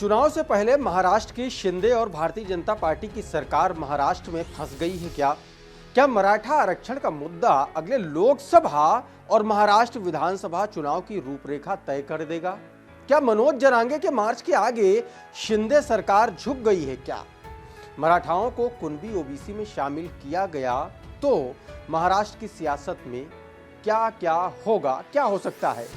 चुनाव से पहले महाराष्ट्र की शिंदे और भारतीय जनता पार्टी की सरकार महाराष्ट्र में फंस गई है क्या? क्या मराठा आरक्षण का मुद्दा अगले लोकसभा और महाराष्ट्र विधानसभा चुनाव की रूपरेखा तय कर देगा? क्या मनोज जरांगे के मार्च के आगे शिंदे सरकार झुक गई है क्या? मराठाओं को कुणबी ओबीसी में शामिल किया गया तो महाराष्ट्र की सियासत में क्या क्या होगा, क्या हो सकता है?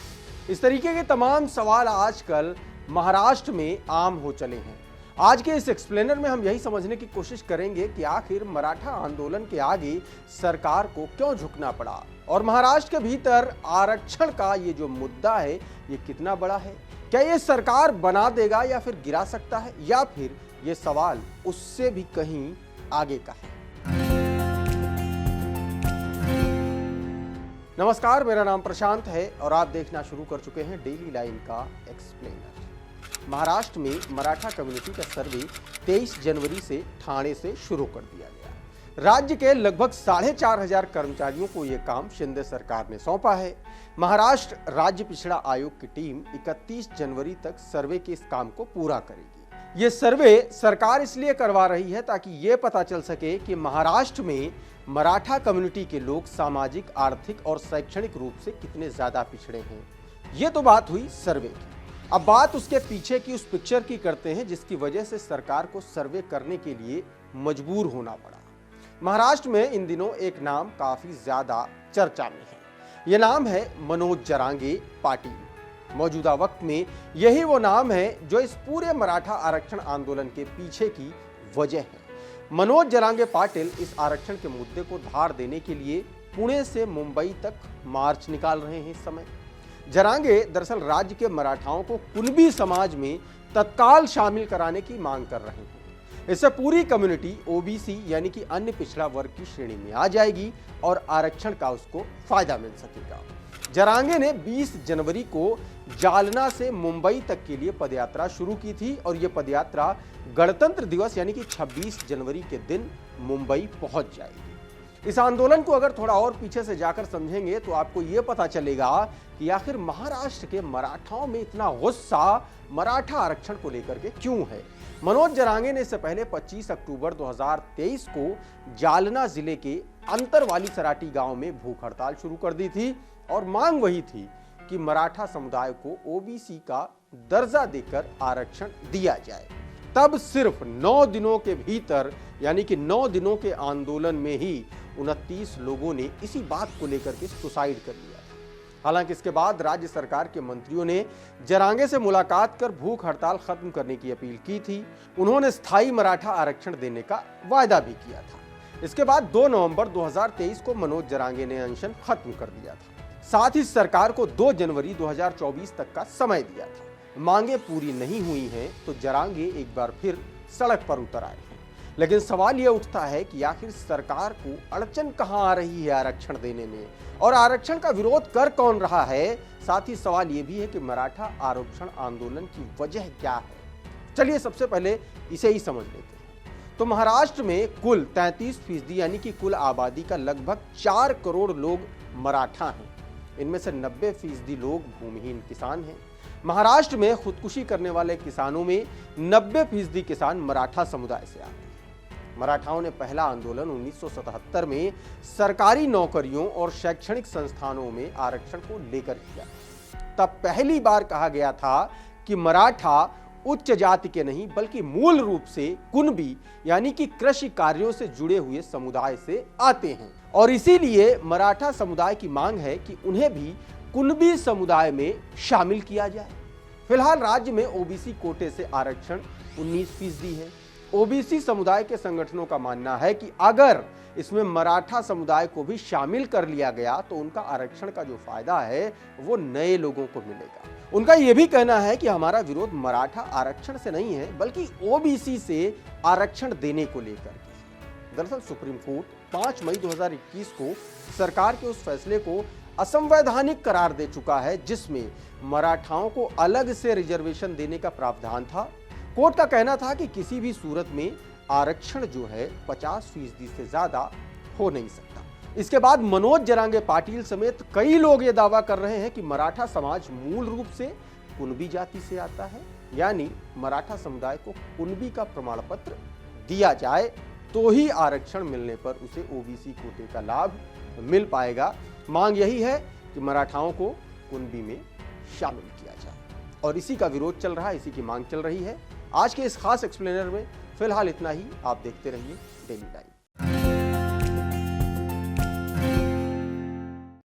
इस तरीके के तमाम सवाल आजकल महाराष्ट्र में आम हो चले हैं। आज के इस एक्सप्लेनर में हम यही समझने की कोशिश करेंगे कि आखिर मराठा आंदोलन के आगे सरकार को क्यों झुकना पड़ा और महाराष्ट्र के भीतर आरक्षण का ये जो मुद्दा है ये कितना बड़ा है। क्या ये सरकार बना देगा या फिर गिरा सकता है, या फिर ये सवाल उससे भी कहीं आगे का है। नमस्कार, मेरा नाम प्रशांत है और आप देखना शुरू कर चुके हैं डेली लाइन का एक्सप्लेनर। महाराष्ट्र में मराठा कम्युनिटी का सर्वे 23 जनवरी से ठाणे से शुरू कर दिया गया। राज्य के लगभग 4,500 कर्मचारियों को यह काम शिंदे सरकार ने सौंपा है। महाराष्ट्र राज्य पिछड़ा आयोग की टीम 31 जनवरी तक सर्वे के इस काम को पूरा करेगी। ये सर्वे सरकार इसलिए करवा रही है ताकि ये पता चल सके कि महाराष्ट्र में मराठा कम्युनिटी के लोग सामाजिक, आर्थिक और शैक्षणिक रूप से कितने ज्यादा पिछड़े हैं। ये तो बात हुई सर्वे की। अब बात उसके पीछे की उस पिक्चर की करते हैं जिसकी वजह से सरकार को सर्वे करने के लिए मजबूर होना पड़ा। महाराष्ट्र में इन दिनों एक नाम काफी ज्यादा चर्चा में है। यह नाम है मनोज जरांगे पाटिल। मौजूदा वक्त में यही वो नाम है जो इस पूरे मराठा आरक्षण आंदोलन के पीछे की वजह है। मनोज जरांगे पाटिल इस आरक्षण के मुद्दे को धार देने के लिए पुणे से मुंबई तक मार्च निकाल रहे हैं। इस समय जरांगे दरअसल राज्य के मराठाओं को कुणबी समाज में तत्काल शामिल कराने की मांग कर रहे हैं। इससे पूरी कम्युनिटी ओबीसी यानी कि अन्य पिछड़ा वर्ग की श्रेणी में आ जाएगी और आरक्षण का उसको फायदा मिल सकेगा। जरांगे ने 20 जनवरी को जालना से मुंबई तक के लिए पदयात्रा शुरू की थी और यह पदयात्रा गणतंत्र दिवस यानी कि 26 जनवरी के दिन मुंबई पहुंच जाएगी। इस आंदोलन को अगर थोड़ा और पीछे से जाकर समझेंगे तो आपको यह पता चलेगा कि आखिर महाराष्ट्र के मराठाओं में इतना गुस्सा मराठा आरक्षण को लेकर के क्यों है। मनोज जरांगे ने इससे पहले 25 अक्टूबर 2023 को जालना जिले के अंतरवाली सराटी गांव में भूख हड़ताल शुरू कर दी थी और मांग वही थी कि मराठा समुदाय को ओबीसी का दर्जा देकर आरक्षण दिया जाए। तब सिर्फ 9 दिनों के भीतर यानी कि 9 दिनों के आंदोलन में ही 29 लोगों ने इसी बात को लेकर के सुसाइड कर लिया था। हालांकि इसके बाद राज्य सरकार के मंत्रियों ने जरांगे से मुलाकात कर भूख हड़ताल खत्म करने की अपील की थी। उन्होंने स्थायी मराठा आरक्षण देने का वायदा भी किया था। इसके बाद 2 नवंबर 2023 को मनोज जरांगे ने अनशन खत्म कर दिया था। साथ ही सरकार को 2 जनवरी 2024 तक का समय दिया था। मांगे पूरी नहीं हुई हैं तो जरांगे एक बार फिर सड़क पर उतर आए हैं। लेकिन सवाल यह उठता है कि आखिर सरकार को अड़चन कहां आ रही है आरक्षण देने में और आरक्षण का विरोध कर कौन रहा है। साथ ही सवाल यह भी है कि मराठा आरक्षण आंदोलन की वजह क्या है। चलिए सबसे पहले इसे ही समझ लेते हैं। तो महाराष्ट्र में कुल 33% यानी कि कुल आबादी का लगभग 4 करोड़ लोग मराठा हैं। इनमें से 90% लोग भूमिहीन किसान हैं। महाराष्ट्र में खुदकुशी करने वाले किसानों में 90% किसान मराठा समुदाय से आते हैं। मराठाओं ने पहला आंदोलन 1977 में सरकारी नौकरियों और शैक्षणिक संस्थानों में आरक्षण को लेकर किया। तब पहली बार कहा गया था कि मराठा उच्च जाति के नहीं बल्कि मूल रूप से कुणबी यानी कि कृषि कार्यों से जुड़े हुए समुदाय से आते हैं और इसीलिए मराठा समुदाय की मांग है कि उन्हें भी कुणबी समुदाय में शामिल किया जाए। फिलहाल राज्य में ओबीसी कोटे से आरक्षण 19% है। ओबीसी समुदाय के संगठनों का मानना है कि अगर इसमें मराठा समुदाय को भी शामिल कर लिया गया तो उनका आरक्षण का जो फायदा है वो नए लोगों को मिलेगा। उनका यह भी कहना है कि हमारा विरोध मराठा आरक्षण से नहीं है बल्कि ओबीसी से आरक्षण देने को लेकर के। दरअसल सुप्रीम कोर्ट 5 मई 2021 को सरकार के उस फैसले को असंवैधानिक करार दे चुका है जिसमें मराठाओं को अलग से रिजर्वेशन देने का प्रावधान था। कोर्ट का कहना था कि किसी भी सूरत में आरक्षण जो है 50% से ज्यादा हो नहीं सकता। इसके बाद मनोज जरांगे पाटिल समेत कई लोग ये दावा कर रहे हैं कि मराठा समाज मूल रूप से कुणबी जाति से आता है यानी मराठा समुदाय को कुणबी का प्रमाण पत्र दिया जाए तो ही आरक्षण मिलने पर उसे ओबीसी कोटे का लाभ मिल पाएगा। मांग यही है कि मराठाओं को कुणबी में शामिल किया जाए और इसी का विरोध चल रहा है, इसी की मांग चल रही है। आज के इस खास एक्सप्लेनर में फिलहाल इतना ही। आप देखते रहिए डेली लाइव।